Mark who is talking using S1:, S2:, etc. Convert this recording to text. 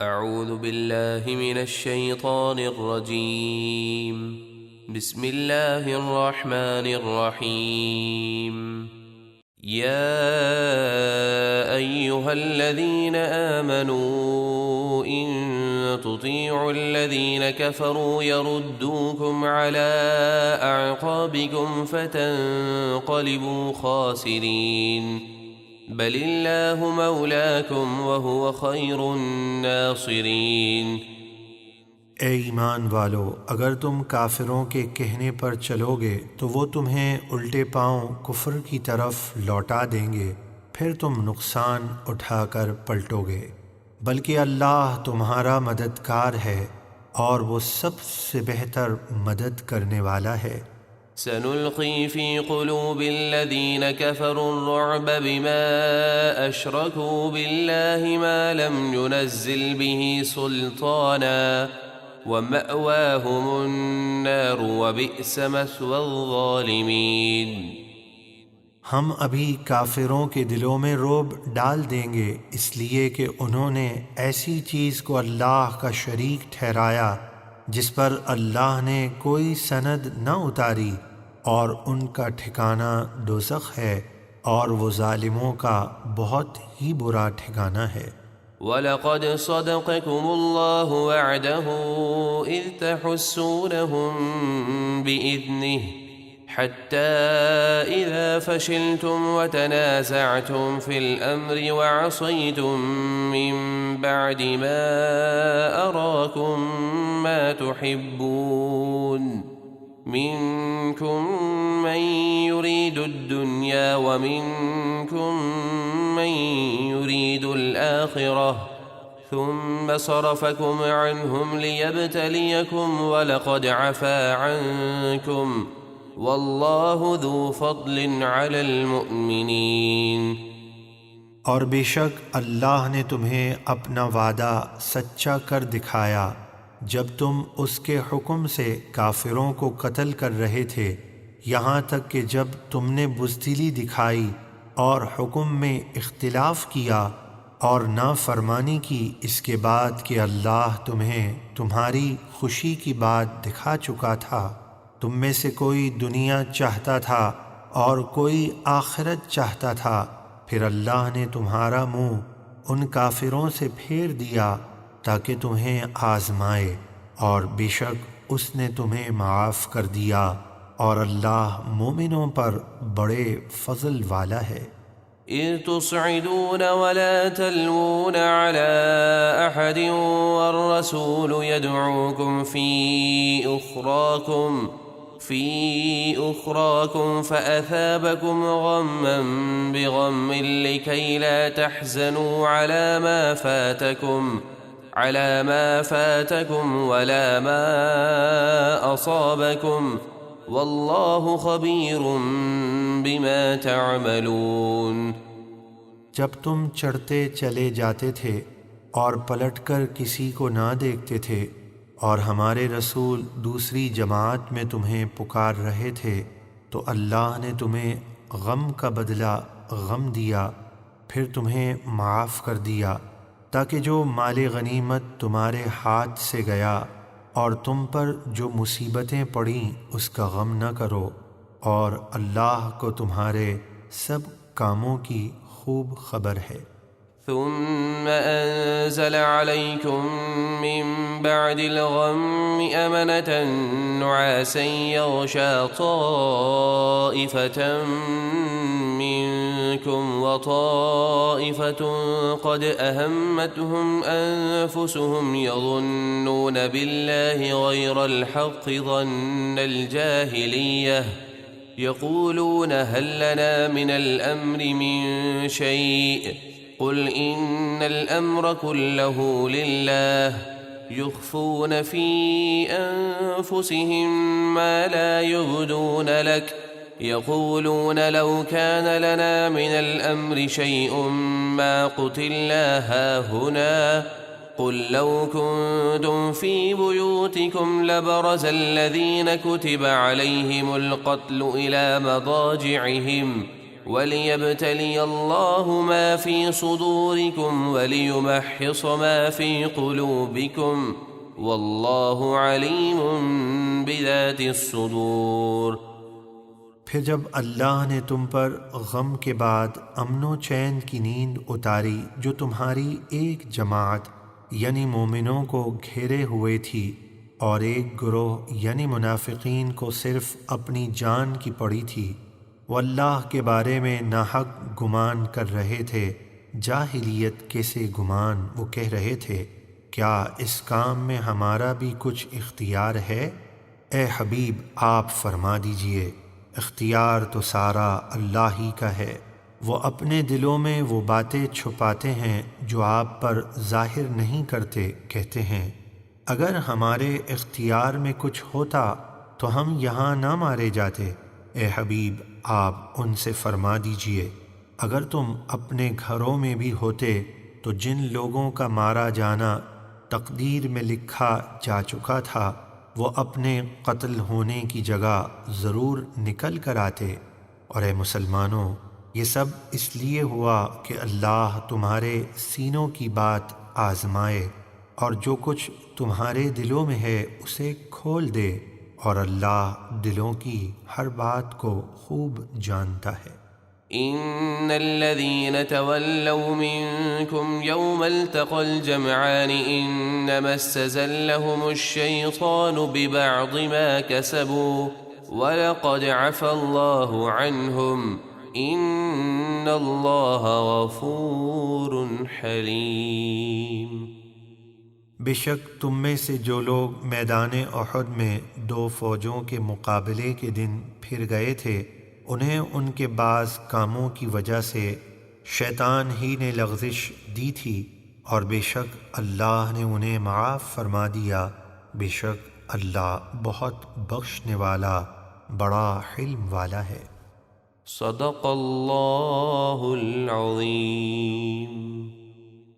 S1: اعوذ باللہ من الشیطان الرجیم بسم اللہ الرحمن الرحیم یا ایہا الذین آمنوا ان تطیعوا الذین کفروا یردوکم علی اعقابکم فتنقلبوا خاسرین بل اللہ مولاکم وہو خیر الناصرین۔
S2: اے ایمان والو، اگر تم کافروں کے کہنے پر چلو گے تو وہ تمہیں الٹے پاؤں کفر کی طرف لوٹا دیں گے، پھر تم نقصان اٹھا کر پلٹو گے، بلکہ اللہ تمہارا مددگار ہے اور وہ سب سے بہتر مدد کرنے والا ہے۔
S1: سنلقي في قلوب الذين كفروا الرعب بما أشركوا بالله ما لم ينزل به سلطانا ومأواهم النار وبئس مثوى الظالمين۔
S2: ہم ابھی کافروں کے دلوں میں رعب ڈال دیں گے اس لیے کہ انہوں نے ایسی چیز کو اللہ کا شریک ٹھہرایا جس پر اللہ نے کوئی سند نہ اتاری، اور ان کا ٹھکانہ دوزخ ہے، اور وہ ظالموں کا بہت ہی برا ٹھکانہ ہے۔
S1: وَلَقَدْ صَدَقَكُمُ اللَّهُ وَعْدَهُ إِذْ تَحُسُّونَهُم بِإِذْنِهِ حَتَّى إِذَا فَشِلْتُمْ وَتَنَازَعْتُمْ فِي الْأَمْرِ وَعَصَيْتُمْ مِنْ بَعْدِ مَا أَرَاكُمْ مَا تُحِبُّونَ منكم من يريد الدنيا ومنكم من يريد الآخرة ثم صرفكم عنهم ليبتليكم ولقد عفا عنكم والله ذو فضل على المؤمنين۔
S2: اور بے شک اللہ نے تمہیں اپنا وعدہ سچا کر دکھایا جب تم اس کے حکم سے کافروں کو قتل کر رہے تھے، یہاں تک کہ جب تم نے بزدلی دکھائی اور حکم میں اختلاف کیا اور نافرمانی کی، اس کے بعد کہ اللہ تمہیں تمہاری خوشی کی بات دکھا چکا تھا۔ تم میں سے کوئی دنیا چاہتا تھا اور کوئی آخرت چاہتا تھا، پھر اللہ نے تمہارا منہ ان کافروں سے پھیر دیا تاکہ تمہیں آزمائے، اور بے شک اس نے تمہیں معاف کر دیا، اور اللہ مومنوں پر بڑے فضل والا ہے۔
S1: إِذْ تُصْعِدُونَ وَلَا تَلْوُونَ عَلَىٰ أَحَدٍ وَالرَّسُولُ يَدْعُوكُمْ فِي أُخْرَاكُمْ فَأَثَابَكُمْ غَمًّا بِغَمٍّ لِكَيْ لَا تَحْزَنُوا على ما فاتكم ولا ما أصابكم والله خبير بما تعملون۔
S2: جب تم چڑھتے چلے جاتے تھے اور پلٹ کر کسی کو نہ دیکھتے تھے، اور ہمارے رسول دوسری جماعت میں تمہیں پکار رہے تھے، تو اللہ نے تمہیں غم کا بدلہ غم دیا، پھر تمہیں معاف کر دیا، تاکہ جو مال غنیمت تمہارے ہاتھ سے گیا اور تم پر جو مصیبتیں پڑیں اس کا غم نہ کرو، اور اللہ کو تمہارے سب کاموں کی خوب خبر ہے۔
S1: ثم أنزل عليكم من بعد الغم أمنة نعاسا يغشى طائفة منكم وطائفة قد أهمتهم أنفسهم يظنون بالله غير الحق ظن الجاهلية يقولون هل لنا من الأمر من شيء قل إن الأمر كله لله يخفون في أنفسهم ما لا يبدون لك يقولون لو كان لنا من الأمر شيء ما قتلنا هاهنا قل لو كنتم في بيوتكم لبرز الذين كتب عليهم القتل إلى مضاجعهم وَلِيَبْتَلِيَ اللَّهُ مَا فِي صُدُورِكُمْ وَلِيُمَحِّصَ مَا فِي قُلُوبِكُمْ وَاللَّهُ عَلِيمٌ بِذَاتِ الصُّدُورِ۔
S2: پھر جب اللہ نے تم پر غم کے بعد امن و چین کی نیند اتاری جو تمہاری ایک جماعت یعنی مومنوں کو گھیرے ہوئے تھی، اور ایک گروہ یعنی منافقین کو صرف اپنی جان کی پڑی تھی، وہ اللہ کے بارے میں ناحق گمان کر رہے تھے، جاہلیت کے سے گمان، وہ کہہ رہے تھے کیا اس کام میں ہمارا بھی کچھ اختیار ہے؟ اے حبیب آپ فرما دیجئے اختیار تو سارا اللہ ہی کا ہے، وہ اپنے دلوں میں وہ باتیں چھپاتے ہیں جو آپ پر ظاہر نہیں کرتے، کہتے ہیں اگر ہمارے اختیار میں کچھ ہوتا تو ہم یہاں نہ مارے جاتے۔ اے حبیب آپ ان سے فرما دیجئے اگر تم اپنے گھروں میں بھی ہوتے تو جن لوگوں کا مارا جانا تقدیر میں لکھا جا چکا تھا وہ اپنے قتل ہونے کی جگہ ضرور نکل کر آتے۔ اور اے مسلمانوں، یہ سب اس لیے ہوا کہ اللہ تمہارے سینوں کی بات آزمائے اور جو کچھ تمہارے دلوں میں ہے اسے کھول دے، اور اللہ دلوں کی ہر بات کو خوب جانتا ہے۔
S1: إن الذين تولوا منكم يوم التقى الجمعان إنما استزلهم الشيطان ببعض ما كسبوا ولقد عفى الله عنهم إن الله غفور حليم۔
S2: بے شک تم میں سے جو لوگ میدان احد میں دو فوجوں کے مقابلے کے دن پھر گئے تھے، انہیں ان کے بعض کاموں کی وجہ سے شیطان ہی نے لغزش دی تھی، اور بے شک اللہ نے انہیں معاف فرما دیا، بے شک اللہ بہت بخشنے والا بڑا حلم والا ہے۔
S1: صدق اللہ العظیم۔